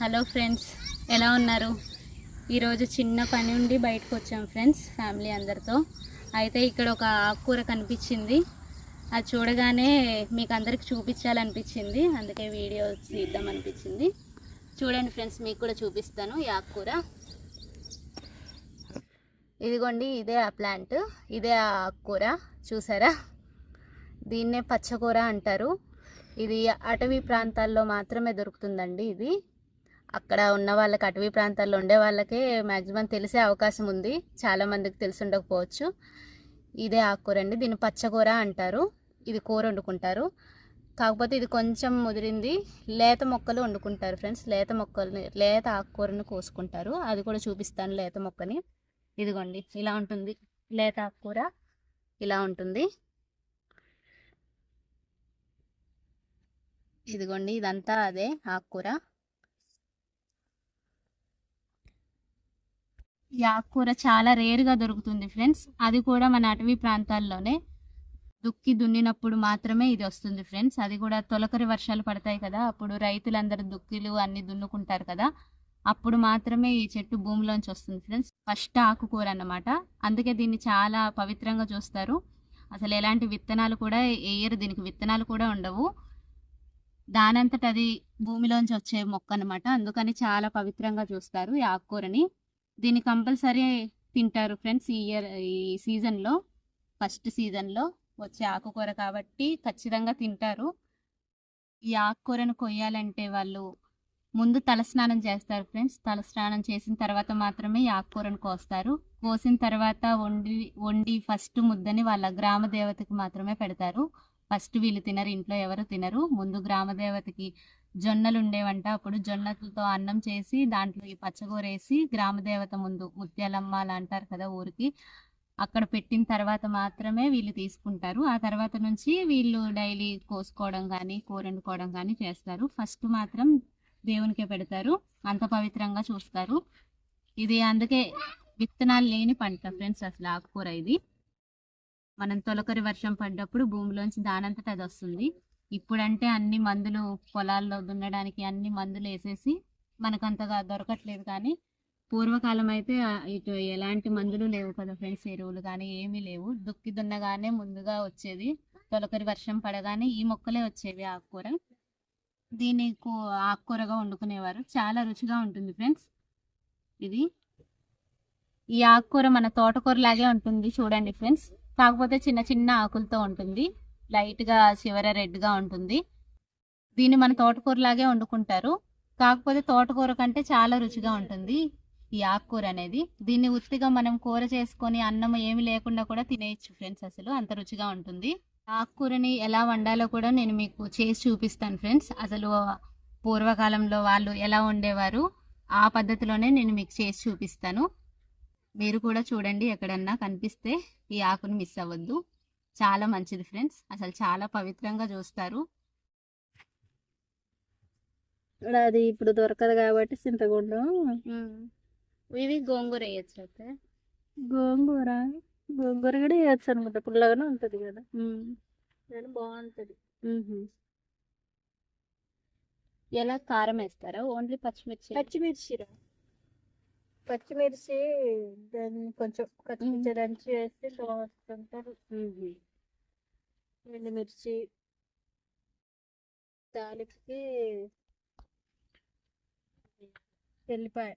Hello friends, ఎలా ఉన్నారు? ఈరోజు చిన్న పని ఉండి బయటకు వచ్చాం ఫ్రెండ్స్, ఫ్యామిలీ అందరితో. అయితే ఇక్కడ ఒక ఆకుకూర కనిపించింది. అది చూడగానే మీకు అందరికి చూపించాలనిపించింది, అందుకే వీడియో తీద్దాం అనిపించింది. చూడండి ఫ్రెండ్స్, మీకు కూడా చూపిస్తాను ఈ ఆకుకూర. ఇదిగోండి, ఇదే ఆ ప్లాంట్, ఇదే ఆ ఆకుకూర. చూసారా? దీన్నే పచ్చకూర అంటారు. ఇది అటవీ ప్రాంతాల్లో మాత్రమే దొరుకుతుందండి. ఇది అక్కడ ఉన్న వాళ్ళకి, అటవీ ప్రాంతాల్లో ఉండే వాళ్ళకే మ్యాక్సిమం తెలిసే అవకాశం ఉంది, చాలామందికి తెలిసి ఉండకపోవచ్చు. ఇదే ఆకుకూర అండి, దీన్ని పచ్చకూర అంటారు. ఇది కూర వండుకుంటారు. కాకపోతే ఇది కొంచెం ముదిరింది. లేత మొక్కలు వండుకుంటారు ఫ్రెండ్స్. లేత ఆకుకూరని కోసుకుంటారు. అది కూడా చూపిస్తాను, లేత మొక్కని. ఇదిగోండి, ఇలా ఉంటుంది లేత ఆకుకూర, ఇలా ఉంటుంది. ఇదిగోండి, ఇదంతా అదే ఆకుకూర. ఈ ఆకుకూర చాలా రేరుగా దొరుకుతుంది ఫ్రెండ్స్. అది కూడా మన అటవీ ప్రాంతాల్లోనే దున్నినప్పుడు మాత్రమే ఇది వస్తుంది ఫ్రెండ్స్. అది కూడా తొలకరి వర్షాలు పడతాయి కదా, అప్పుడు రైతులందరూ దుక్కిలు అన్ని దున్నుకుంటారు కదా, అప్పుడు మాత్రమే ఈ చెట్టు భూమిలోంచి వస్తుంది ఫ్రెండ్స్. ఫస్ట్ ఆకుకూర అన్నమాట. అందుకే దీన్ని చాలా పవిత్రంగా చూస్తారు. అసలు ఎలాంటి విత్తనాలు కూడా వేయరు, దీనికి విత్తనాలు కూడా ఉండవు. దానంతట అది భూమిలోంచి వచ్చే మొక్క అన్నమాట. అందుకని చాలా పవిత్రంగా చూస్తారు ఈ ఆకుకూరని. దీన్ని కంపల్సరీ తింటారు ఫ్రెండ్స్. ఈ సీజన్లో, ఫస్ట్ సీజన్లో వచ్చే ఆకుకూర కాబట్టి ఖచ్చితంగా తింటారు. ఈ ఆకుకూరను కొయ్యాలంటే వాళ్ళు ముందు తలస్నానం చేస్తారు ఫ్రెండ్స్. తలస్నానం చేసిన తర్వాత మాత్రమే ఈ ఆకుకూరను కోస్తారు. కోసిన తర్వాత వండి ఫస్ట్ ముద్దని వాళ్ళ గ్రామ దేవతకి మాత్రమే పెడతారు. ఫస్ట్ వీళ్ళు తినరు, ఇంట్లో ఎవరు తినరు. ముందు గ్రామ దేవతకి జొన్నలు ఉండేవంట, అప్పుడు జొన్నలతో అన్నం చేసి దాంట్లో ఈ పచ్చకూర వేసి గ్రామదేవత ముందు, ముత్యాలమ్మ అలా అంటారు కదా ఊరికి, అక్కడ పెట్టిన తర్వాత మాత్రమే వీళ్ళు తీసుకుంటారు. ఆ తర్వాత నుంచి వీళ్ళు డైలీ కోసుకోవడం కానీ కూర వండుకోవడం కానీ చేస్తారు. ఫస్ట్ మాత్రం దేవునికే పెడతారు, అంత పవిత్రంగా చూస్తారు. ఇది అందుకే విత్తనాలు లేని పంట ఫ్రెండ్స్. అసలు ఆకుకూర ఇది మనం తొలకరి వర్షం పడ్డప్పుడు భూమిలోంచి దానంతట అది వస్తుంది. ఇప్పుడంటే అన్ని మందులు, పొలాల్లో దున్నడానికి అన్ని మందులు వేసేసి మనకంతగా దొరకట్లేదు. కానీ పూర్వకాలం అయితే ఇటు ఎలాంటి మందులు లేవు కదా ఫ్రెండ్స్, ఎరువులు కానీ ఏమీ లేవు. దుక్కి దున్నగానే ముందుగా వచ్చేది, తొలకరి వర్షం పడగానే ఈ మొక్కలే వచ్చేవి ఆకుకూర. దీన్ని ఆకుకూరగా వండుకునేవారు. చాలా రుచిగా ఉంటుంది ఫ్రెండ్స్. ఇది ఈ ఆకుకూర మన తోటకూర లాగే ఉంటుంది చూడండి ఫ్రెండ్స్. కాకపోతే చిన్న చిన్న ఆకులతో ఉంటుంది, లైట్గా చివర రెడ్గా ఉంటుంది. దీన్ని మన తోటకూరలాగే వండుకుంటారు. కాకపోతే తోటకూర కంటే చాలా రుచిగా ఉంటుంది ఈ ఆకుకూర అనేది. దీన్ని ఉత్తిగా మనం కూర చేసుకొని అన్నం ఏమి లేకుండా కూడా తినేయచ్చు ఫ్రెండ్స్, అసలు అంత రుచిగా ఉంటుంది. ఆకుకూరని ఎలా వండాలో కూడా నేను మీకు చేసి చూపిస్తాను ఫ్రెండ్స్. అసలు పూర్వకాలంలో వాళ్ళు ఎలా వండేవారు ఆ పద్ధతిలోనే నేను మీకు చేసి చూపిస్తాను. మీరు కూడా చూడండి, ఎక్కడన్నా కనిపిస్తే ఈ ఆకుని మిస్ అవ్వద్దు. చాలా మంచిది ఫ్రెండ్స్, అసలు చాలా పవిత్రంగా చూస్తారు. అది ఇప్పుడు దొరకదు కాబట్టి చింతగుండం. ఇవి గోంగూర వేయచ్చు. అయితే గోంగూర కూడా వేయచ్చు అనమాట, పుల్లగానే ఉంటుంది కదా, బాగుంటుంది. ఎలా కారం వేస్తారా? ఓన్లీ పచ్చిమిర్చి? పచ్చిమిర్చి దాన్ని కొంచెం పచ్చిమిర్చి దంచి వేస్తే బాగుంటుంటారు. ఎండుమిర్చి, తాలింపుకి ఎల్లిపాయ.